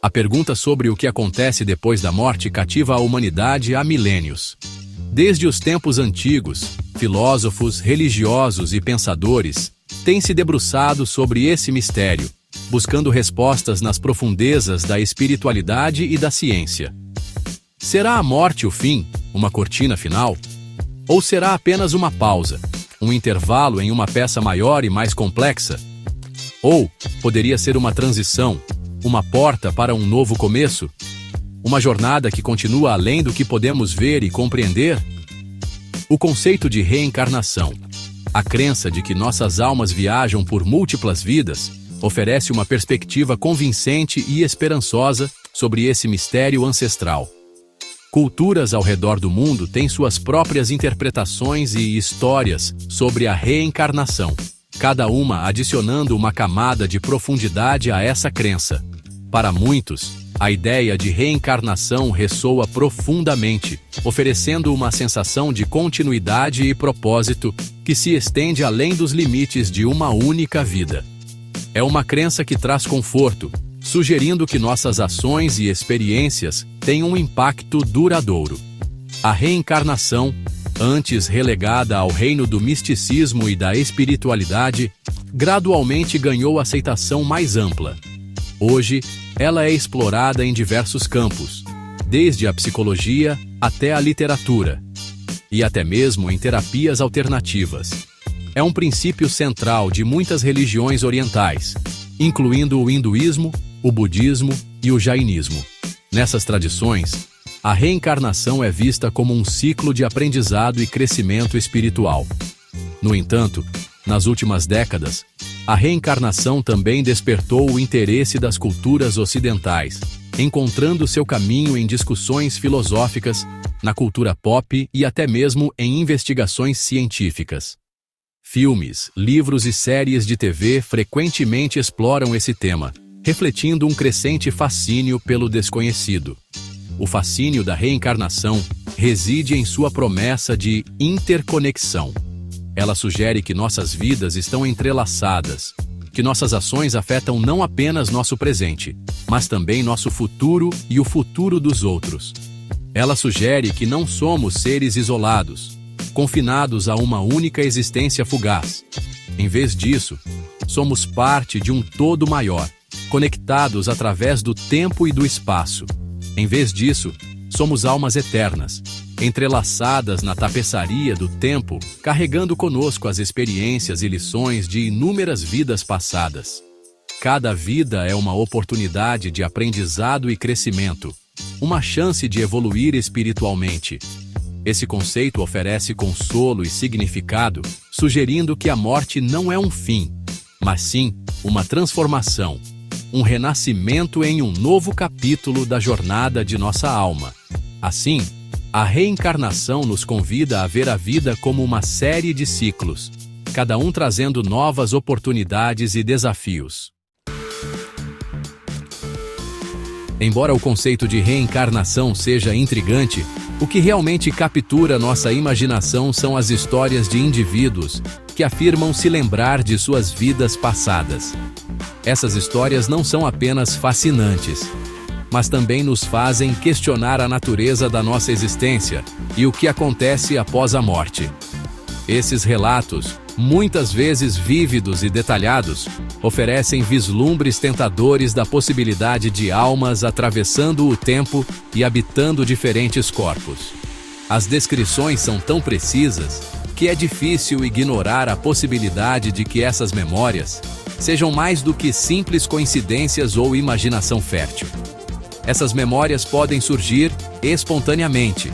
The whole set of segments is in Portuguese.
A pergunta sobre o que acontece depois da morte cativa a humanidade há milênios. Desde os tempos antigos, filósofos, religiosos e pensadores têm se debruçado sobre esse mistério, buscando respostas nas profundezas da espiritualidade e da ciência. Será a morte o fim, uma cortina final? Ou será apenas uma pausa, um intervalo em uma peça maior e mais complexa? Ou poderia ser uma transição, uma porta para um novo começo? Uma jornada que continua além do que podemos ver e compreender? O conceito de reencarnação, a crença de que nossas almas viajam por múltiplas vidas, oferece uma perspectiva convincente e esperançosa sobre esse mistério ancestral. Culturas ao redor do mundo têm suas próprias interpretações e histórias sobre a reencarnação, cada uma adicionando uma camada de profundidade a essa crença. Para muitos, a ideia de reencarnação ressoa profundamente, oferecendo uma sensação de continuidade e propósito que se estende além dos limites de uma única vida. É uma crença que traz conforto, sugerindo que nossas ações e experiências têm um impacto duradouro. A reencarnação, antes relegada ao reino do misticismo e da espiritualidade, gradualmente ganhou aceitação mais ampla. Hoje, ela é explorada em diversos campos, desde a psicologia até a literatura, e até mesmo em terapias alternativas. É um princípio central de muitas religiões orientais, incluindo o hinduísmo, o budismo e o jainismo. Nessas tradições, a reencarnação é vista como um ciclo de aprendizado e crescimento espiritual. No entanto, nas últimas décadas, a reencarnação também despertou o interesse das culturas ocidentais, encontrando seu caminho em discussões filosóficas, na cultura pop e até mesmo em investigações científicas. Filmes, livros e séries de TV frequentemente exploram esse tema, refletindo um crescente fascínio pelo desconhecido. O fascínio da reencarnação reside em sua promessa de interconexão. Ela sugere que nossas vidas estão entrelaçadas, que nossas ações afetam não apenas nosso presente, mas também nosso futuro e o futuro dos outros. Ela sugere que não somos seres isolados, confinados a uma única existência fugaz. Em vez disso, somos parte de um todo maior, conectados através do tempo e do espaço. Em vez disso, somos almas eternas, entrelaçadas na tapeçaria do tempo, carregando conosco as experiências e lições de inúmeras vidas passadas. Cada vida é uma oportunidade de aprendizado e crescimento, uma chance de evoluir espiritualmente. Esse conceito oferece consolo e significado, sugerindo que a morte não é um fim, mas sim uma transformação, um renascimento em um novo capítulo da jornada de nossa alma. Assim, a reencarnação nos convida a ver a vida como uma série de ciclos, cada um trazendo novas oportunidades e desafios. Embora o conceito de reencarnação seja intrigante, o que realmente captura nossa imaginação são as histórias de indivíduos que afirmam se lembrar de suas vidas passadas. Essas histórias não são apenas fascinantes, mas também nos fazem questionar a natureza da nossa existência e o que acontece após a morte. Esses relatos, muitas vezes vívidos e detalhados, oferecem vislumbres tentadores da possibilidade de almas atravessando o tempo e habitando diferentes corpos. As descrições são tão precisas que é difícil ignorar a possibilidade de que essas memórias sejam mais do que simples coincidências ou imaginação fértil. Essas memórias podem surgir espontaneamente,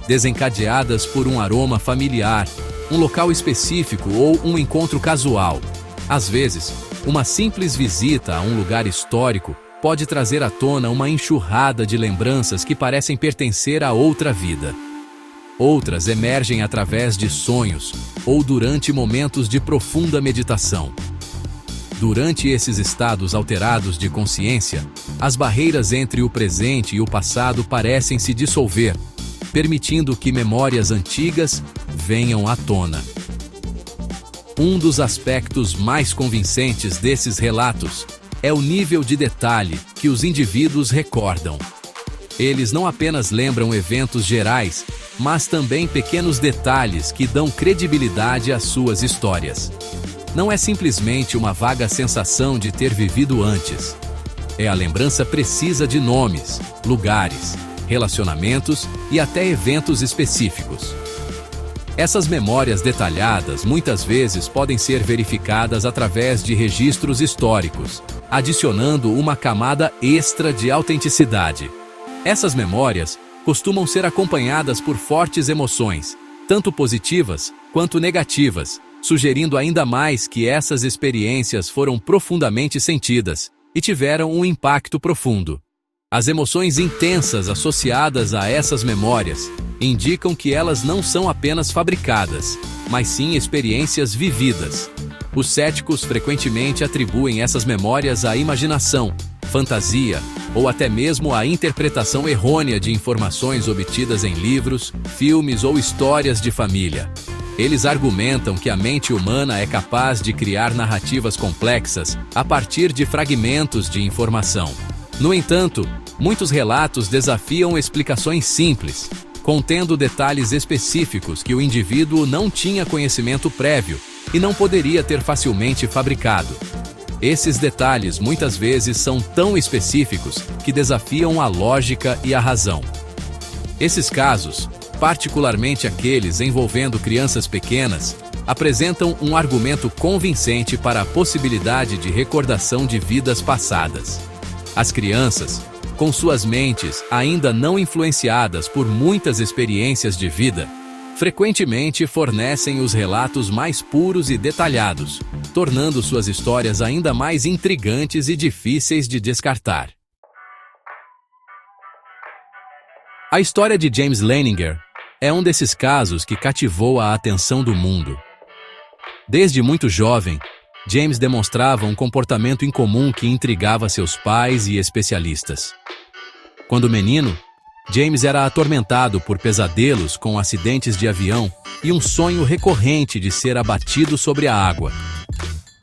desencadeadas por um aroma familiar, um local específico ou um encontro casual. Às vezes, uma simples visita a um lugar histórico pode trazer à tona uma enxurrada de lembranças que parecem pertencer a outra vida. Outras emergem através de sonhos ou durante momentos de profunda meditação. Durante esses estados alterados de consciência, as barreiras entre o presente e o passado parecem se dissolver, permitindo que memórias antigas venham à tona. Um dos aspectos mais convincentes desses relatos é o nível de detalhe que os indivíduos recordam. Eles não apenas lembram eventos gerais, mas também pequenos detalhes que dão credibilidade às suas histórias. Não é simplesmente uma vaga sensação de ter vivido antes. É a lembrança precisa de nomes, lugares, relacionamentos e até eventos específicos. Essas memórias detalhadas muitas vezes podem ser verificadas através de registros históricos, adicionando uma camada extra de autenticidade. Essas memórias costumam ser acompanhadas por fortes emoções, tanto positivas quanto negativas, sugerindo ainda mais que essas experiências foram profundamente sentidas e tiveram um impacto profundo. As emoções intensas associadas a essas memórias indicam que elas não são apenas fabricadas, mas sim experiências vividas. Os céticos frequentemente atribuem essas memórias à imaginação, fantasia ou até mesmo à interpretação errônea de informações obtidas em livros, filmes ou histórias de família. Eles argumentam que a mente humana é capaz de criar narrativas complexas a partir de fragmentos de informação. No entanto, muitos relatos desafiam explicações simples, contendo detalhes específicos que o indivíduo não tinha conhecimento prévio e não poderia ter facilmente fabricado. Esses detalhes muitas vezes são tão específicos que desafiam a lógica e a razão. Esses casos, particularmente aqueles envolvendo crianças pequenas, apresentam um argumento convincente para a possibilidade de recordação de vidas passadas. As crianças, com suas mentes ainda não influenciadas por muitas experiências de vida, frequentemente fornecem os relatos mais puros e detalhados, tornando suas histórias ainda mais intrigantes e difíceis de descartar. A história de James Leininger é um desses casos que cativou a atenção do mundo. Desde muito jovem, James demonstrava um comportamento incomum que intrigava seus pais e especialistas. Quando menino, James era atormentado por pesadelos com acidentes de avião e um sonho recorrente de ser abatido sobre a água.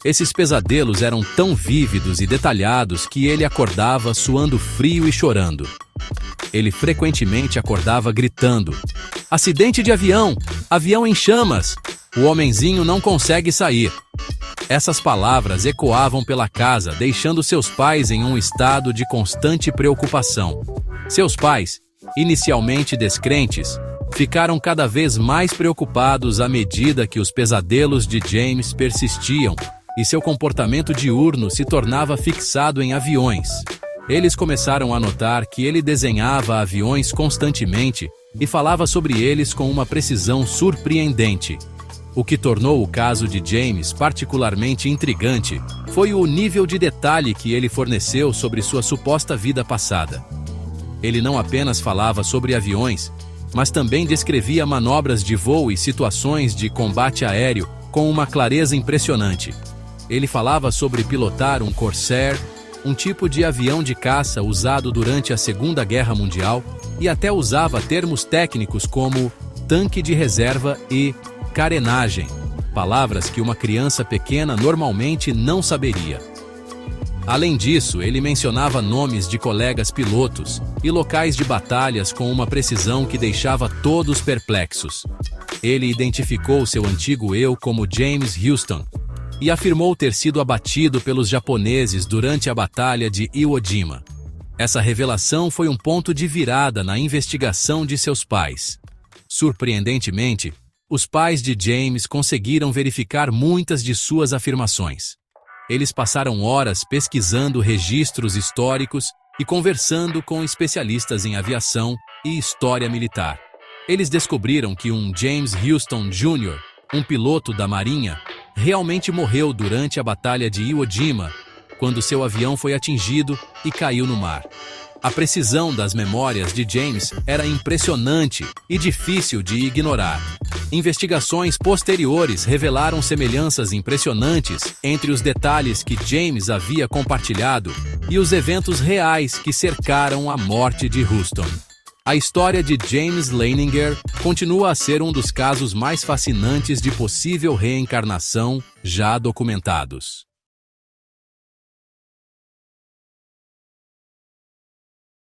Esses pesadelos eram tão vívidos e detalhados que ele acordava suando frio e chorando. Ele frequentemente acordava gritando: "Acidente de avião! Avião em chamas! O homenzinho não consegue sair!" Essas palavras ecoavam pela casa, deixando seus pais em um estado de constante preocupação. Seus pais, inicialmente descrentes, ficaram cada vez mais preocupados à medida que os pesadelos de James persistiam e seu comportamento diurno se tornava fixado em aviões. Eles começaram a notar que ele desenhava aviões constantemente e falava sobre eles com uma precisão surpreendente. O que tornou o caso de James particularmente intrigante foi o nível de detalhe que ele forneceu sobre sua suposta vida passada. Ele não apenas falava sobre aviões, mas também descrevia manobras de voo e situações de combate aéreo com uma clareza impressionante. Ele falava sobre pilotar um Corsair, um tipo de avião de caça usado durante a Segunda Guerra Mundial, e até usava termos técnicos como tanque de reserva e carenagem, palavras que uma criança pequena normalmente não saberia. Além disso, ele mencionava nomes de colegas pilotos e locais de batalhas com uma precisão que deixava todos perplexos. Ele identificou seu antigo eu como James Houston e afirmou ter sido abatido pelos japoneses durante a Batalha de Iwo Jima. Essa revelação foi um ponto de virada na investigação de seus pais. Surpreendentemente, os pais de James conseguiram verificar muitas de suas afirmações. Eles passaram horas pesquisando registros históricos e conversando com especialistas em aviação e história militar. Eles descobriram que um James Houston Jr., um piloto da Marinha, realmente morreu durante a Batalha de Iwo Jima, quando seu avião foi atingido e caiu no mar. A precisão das memórias de James era impressionante e difícil de ignorar. Investigações posteriores revelaram semelhanças impressionantes entre os detalhes que James havia compartilhado e os eventos reais que cercaram a morte de Houston. A história de James Leininger continua a ser um dos casos mais fascinantes de possível reencarnação já documentados.